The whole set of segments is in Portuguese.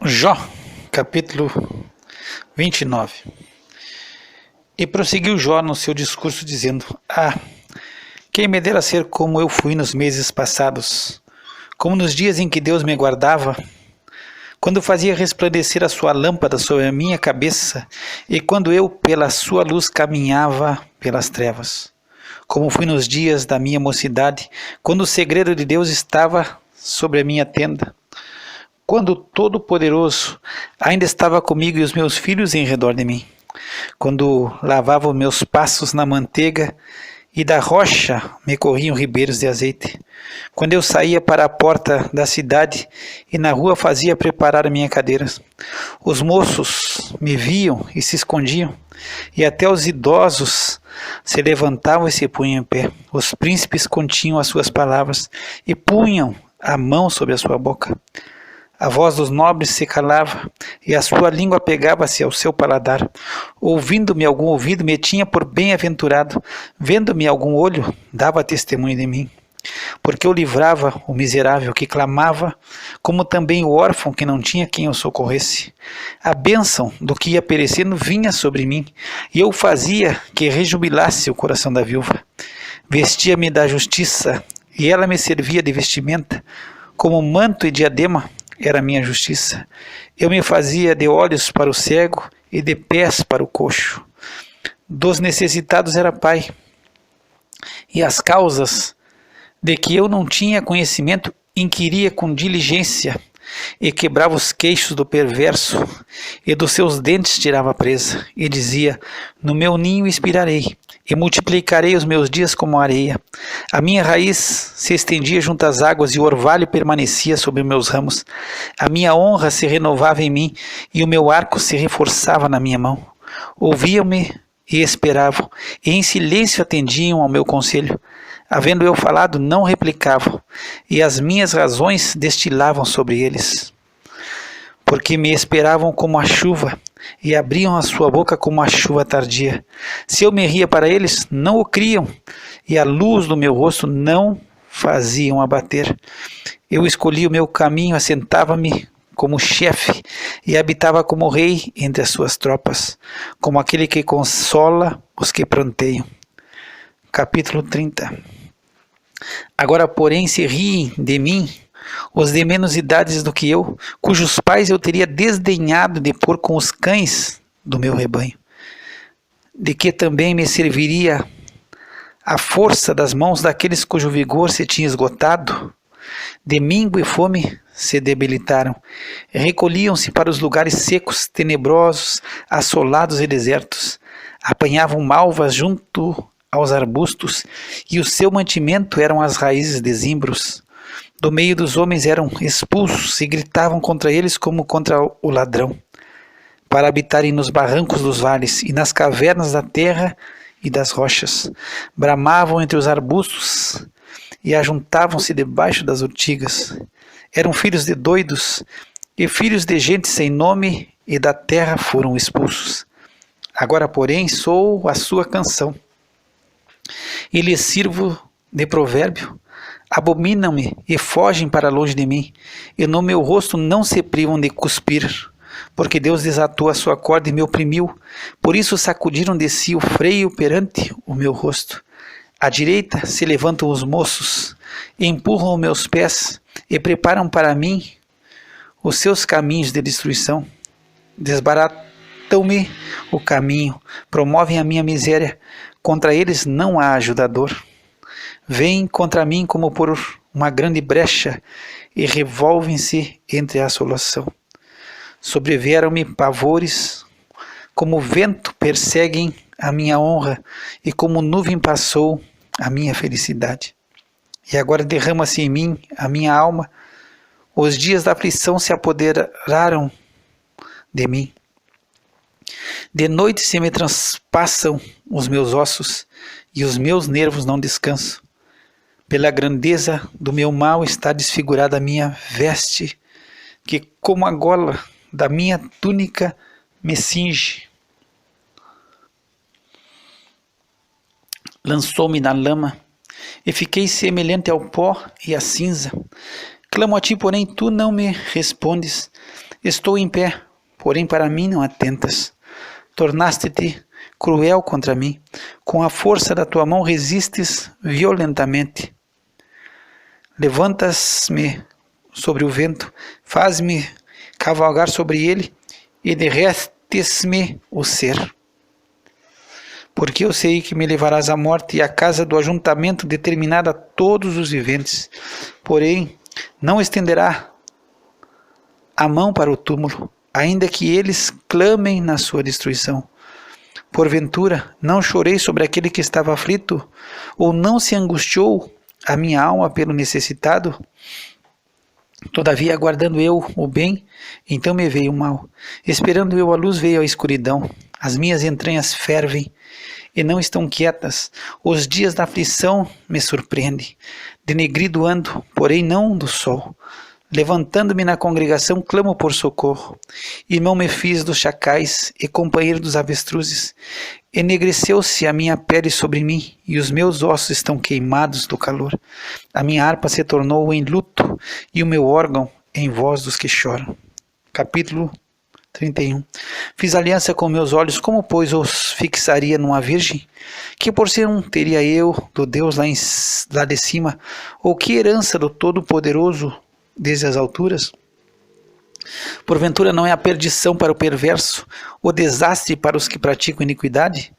Jó, capítulo 29. E prosseguiu Jó no seu discurso dizendo: quem me dera ser como eu fui nos meses passados, como nos dias em que Deus me guardava, quando fazia resplandecer a sua lâmpada sobre a minha cabeça, e quando eu pela sua luz caminhava pelas trevas. Como fui nos dias da minha mocidade, quando o segredo de Deus estava sobre a minha tenda, quando o Todo-Poderoso ainda estava comigo e os meus filhos em redor de mim, quando lavava os meus passos na manteiga e da rocha me corriam ribeiros de azeite, quando eu saía para a porta da cidade e na rua fazia preparar a minha cadeira, os moços me viam e se escondiam, e até os idosos se levantavam e se punham em pé. Os príncipes continham as suas palavras e punham a mão sobre a sua boca. A voz dos nobres se calava, e a sua língua pegava-se ao seu paladar. Ouvindo-me algum ouvido, me tinha por bem-aventurado. Vendo-me algum olho, dava testemunho de mim. Porque eu livrava o miserável que clamava, como também o órfão que não tinha quem o socorresse. A bênção do que ia perecendo vinha sobre mim, e eu fazia que rejubilasse o coração da viúva. Vestia-me da justiça, e ela me servia de vestimenta, como manto e diadema. Era a minha justiça. Eu me fazia de olhos para o cego e de pés para o coxo. Dos necessitados era pai. E as causas de que eu não tinha conhecimento inquiria com diligência, e quebrava os queixos do perverso, e dos seus dentes tirava a presa, e dizia: no meu ninho expirarei, e multiplicarei os meus dias como a areia. A minha raiz se estendia junto às águas, e o orvalho permanecia sobre meus ramos. A minha honra se renovava em mim, e o meu arco se reforçava na minha mão. Ouviam-me e esperavam, e em silêncio atendiam ao meu conselho. Havendo eu falado, não replicavam, e as minhas razões destilavam sobre eles. Porque me esperavam como a chuva, e abriam a sua boca como a chuva tardia. Se eu me ria para eles, não o criam, e a luz do meu rosto não faziam abater. Eu escolhi o meu caminho, assentava-me como chefe, e habitava como rei entre as suas tropas, como aquele que consola os que pranteiam. Capítulo 30. Agora, porém, se riem de mim os de menos idades do que eu, cujos pais eu teria desdenhado de pôr com os cães do meu rebanho. De que também me serviria a força das mãos daqueles cujo vigor se tinha esgotado? De mingo e fome se debilitaram, recolhiam-se para os lugares secos, tenebrosos, assolados e desertos, apanhavam malvas junto aos arbustos, e o seu mantimento eram as raízes de zimbros. Do meio dos homens eram expulsos e gritavam contra eles como contra o ladrão, para habitarem nos barrancos dos vales e nas cavernas da terra e das rochas. Bramavam entre os arbustos e ajuntavam-se debaixo das urtigas. Eram filhos de doidos e filhos de gente sem nome, e da terra foram expulsos. Agora, porém, sou a sua canção, e lhes sirvo de provérbio. Abominam-me e fogem para longe de mim, e no meu rosto não se privam de cuspir, porque Deus desatou a sua corda e me oprimiu. Por isso sacudiram de si o freio perante o meu rosto. À direita se levantam os moços, e empurram os meus pés, e preparam para mim os seus caminhos de destruição. Desbaratam-me o caminho, promovem a minha miséria. Contra eles não há ajudador. Vêm contra mim como por uma grande brecha, e revolvem-se entre a assolação. Sobrevieram-me pavores, como vento perseguem a minha honra, e como nuvem passou a minha felicidade. E agora derrama-se em mim a minha alma, os dias da aflição se apoderaram de mim. De noite se me transpassam os meus ossos, e os meus nervos não descansam. Pela grandeza do meu mal está desfigurada a minha veste, que como a gola da minha túnica me cinge. Lançou-me na lama, e fiquei semelhante ao pó e à cinza. Clamo a ti, porém tu não me respondes. Estou em pé, porém para mim não atentas. Tornaste-te cruel contra mim. Com a força da tua mão resistes violentamente. Levantas-me sobre o vento, faz-me cavalgar sobre ele e derretes-me o ser. Porque eu sei que me levarás à morte e à casa do ajuntamento determinada a todos os viventes. Porém, não estenderá a mão para o túmulo, ainda que eles clamem na sua destruição. Porventura, não chorei sobre aquele que estava aflito, ou não se angustiou a minha alma pelo necessitado? Todavia, aguardando eu o bem, então me veio o mal. Esperando eu a luz, veio a escuridão. As minhas entranhas fervem e não estão quietas. Os dias da aflição me surpreendem. Denegrido ando, porém não do sol. Levantando-me na congregação, clamo por socorro. Irmão me fiz dos chacais e companheiro dos avestruzes. Enegreceu-se a minha pele sobre mim, e os meus ossos estão queimados do calor. A minha harpa se tornou em luto, e o meu órgão em voz dos que choram. Capítulo 31. Fiz aliança com meus olhos, como pois os fixaria numa virgem? Que porção teria eu do Deus lá de cima? Ou que herança do Todo-Poderoso desde as alturas? Porventura não é a perdição para o perverso, o desastre para os que praticam iniquidade?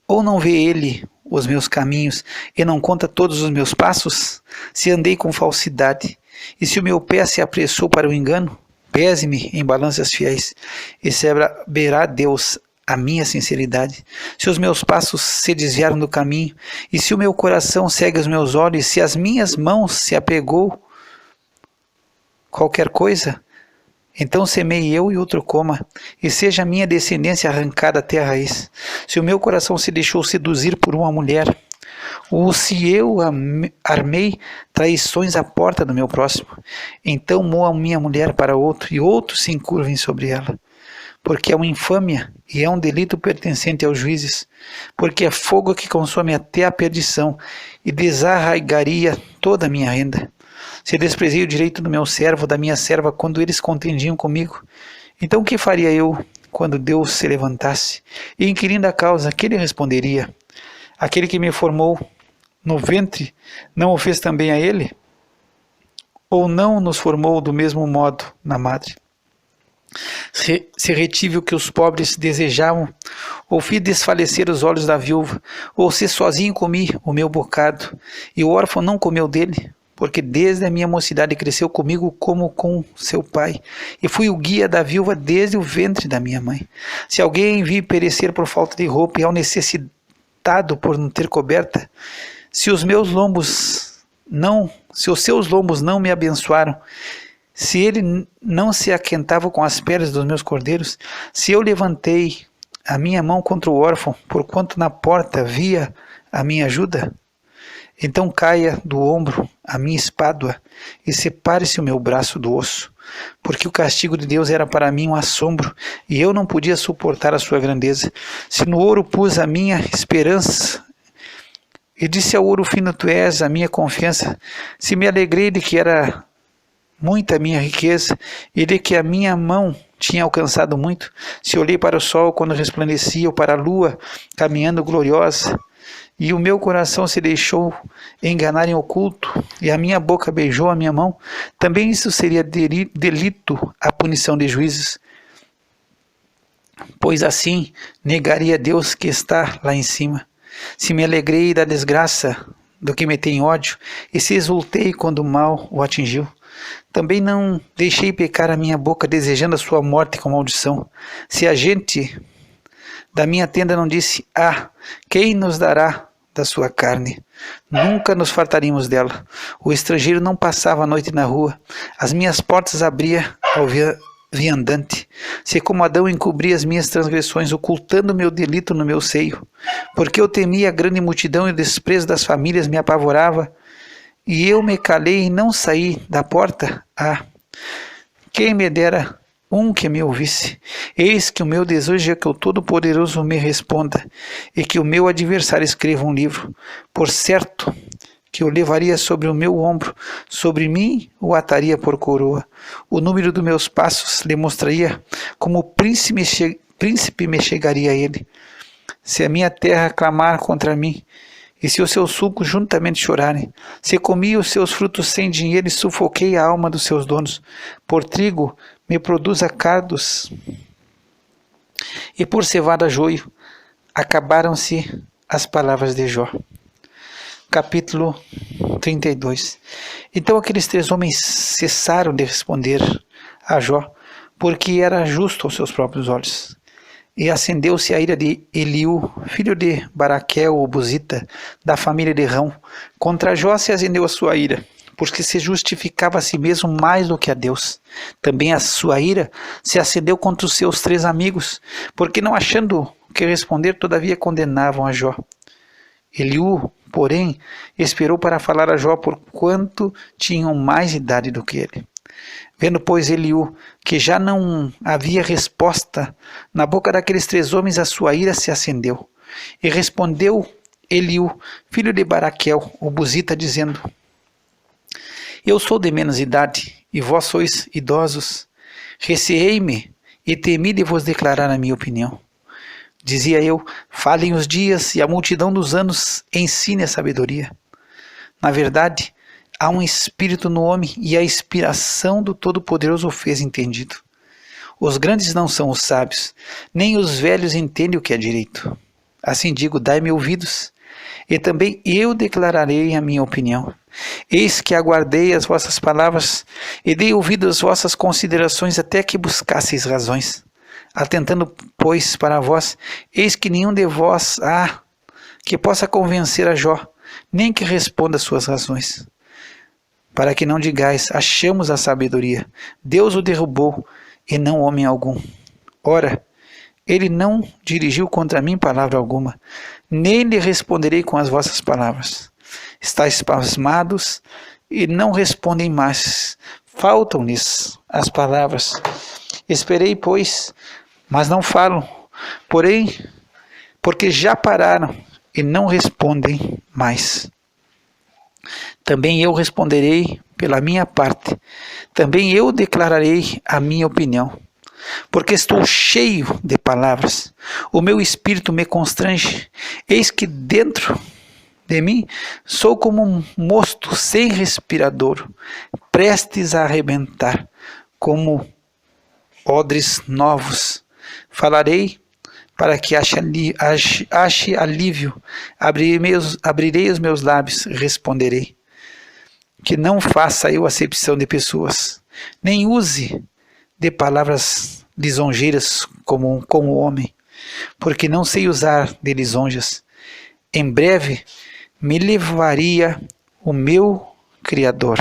Ou não vê ele os meus caminhos e não conta todos os meus passos? Se andei com falsidade, e se o meu pé se apressou para o engano, pese-me em balanças fiéis, e saberá Deus a minha sinceridade. Se os meus passos se desviaram do caminho, e se o meu coração segue os meus olhos, se as minhas mãos se apegou qualquer coisa, então semei eu e outro coma, e seja a minha descendência arrancada até a raiz. Se o meu coração se deixou seduzir por uma mulher, ou se eu armei traições à porta do meu próximo, então moa minha mulher para outro, e outros se encurvem sobre ela. Porque é uma infâmia, e é um delito pertencente aos juízes, porque é fogo que consome até a perdição, e desarraigaria toda a minha renda. Se desprezei o direito do meu servo, da minha serva, quando eles contendiam comigo, então o que faria eu quando Deus se levantasse? E inquirindo a causa, que ele responderia? Aquele que me formou no ventre, não o fez também a ele? Ou não nos formou do mesmo modo na madre? Se retive o que os pobres desejavam, ou fiz desfalecer os olhos da viúva, ou se sozinho comi o meu bocado, e o órfão não comeu dele? Porque desde a minha mocidade cresceu comigo como com seu pai, e fui o guia da viúva desde o ventre da minha mãe. Se alguém vi perecer por falta de roupa e ao necessitado por não ter coberta, se os seus lombos não me abençoaram, se ele não se aquentava com as peles dos meus cordeiros, se eu levantei a minha mão contra o órfão, porquanto na porta via a minha ajuda, então caia do ombro a minha espádua e separe-se o meu braço do osso, porque o castigo de Deus era para mim um assombro, e eu não podia suportar a sua grandeza. Se no ouro pus a minha esperança, e disse ao ouro fino, tu és a minha confiança, se me alegrei de que era muita a minha riqueza, e de que a minha mão tinha alcançado muito, se olhei para o sol quando resplandecia, ou para a lua caminhando gloriosa, e o meu coração se deixou enganar em oculto, e a minha boca beijou a minha mão, também isso seria delito à punição de juízes. Pois assim negaria a Deus que está lá em cima. Se me alegrei da desgraça do que me tem ódio, e se exultei quando o mal o atingiu, também não deixei pecar a minha boca desejando a sua morte com maldição. Se a gente da minha tenda não disse, quem nos dará da sua carne? Nunca nos fartaríamos dela. O estrangeiro não passava a noite na rua, as minhas portas abria ao viandante. Se como Adão encobri as minhas transgressões, ocultando meu delito no meu seio, porque eu temia a grande multidão e o desprezo das famílias me apavorava, e eu me calei e não saí da porta, quem me dera que me ouvisse. Eis que o meu desejo é que o Todo-Poderoso me responda, e que o meu adversário escreva um livro. Por certo que o levaria sobre o meu ombro, sobre mim o ataria por coroa. O número dos meus passos lhe mostraria, como príncipe me chegaria a ele. Se a minha terra clamar contra mim, e se os seus sucos juntamente chorarem, se comi os seus frutos sem dinheiro e sufoquei a alma dos seus donos, por trigo me produza cardos, e por cevada joio, acabaram-se as palavras de Jó. Capítulo 32. Então aqueles 3 homens cessaram de responder a Jó, porque era justo aos seus próprios olhos. E acendeu-se a ira de Eliú, filho de Baraquel, o Buzita, da família de Rão. Contra Jó se acendeu a sua ira, porque se justificava a si mesmo mais do que a Deus. Também a sua ira se acendeu contra os seus 3 amigos, porque não achando o que responder, todavia condenavam a Jó. Eliú, porém, esperou para falar a Jó, porquanto tinham mais idade do que ele. Vendo, pois, Eliú, que já não havia resposta na boca daqueles 3 homens, a sua ira se acendeu. E respondeu Eliú, filho de Baraquel, o Buzita, dizendo: Eu sou de menos idade, e vós sois idosos. Receei-me e temi de vos declarar a minha opinião. Dizia eu: falem os dias, e a multidão dos anos ensine a sabedoria. Na verdade, há um espírito no homem, e a inspiração do Todo-Poderoso o fez entendido. Os grandes não são os sábios, nem os velhos entendem o que é direito. Assim digo: dai-me ouvidos, e também eu declararei a minha opinião. Eis que aguardei as vossas palavras, e dei ouvido às vossas considerações, até que buscasseis razões. Atentando, pois, para vós, eis que nenhum de vós há que possa convencer a Jó, nem que responda às suas razões. Para que não digais: achamos a sabedoria, Deus o derrubou, e não homem algum. Ora, ele não dirigiu contra mim palavra alguma, nem lhe responderei com as vossas palavras. Estais pasmados e não respondem mais, faltam-lhes as palavras. Esperei, pois, mas não falam, porém, porque já pararam e não respondem mais. Também eu responderei pela minha parte, também eu declararei a minha opinião, porque estou cheio de palavras, o meu espírito me constrange, eis que dentro de mim sou como um mosto sem respirador, prestes a arrebentar, como odres novos. Falarei para que ache alívio, abrirei os meus lábios, responderei. Que não faça eu acepção de pessoas, nem use de palavras lisonjeiras como o homem, porque não sei usar de lisonjas. Em breve me levaria o meu Criador.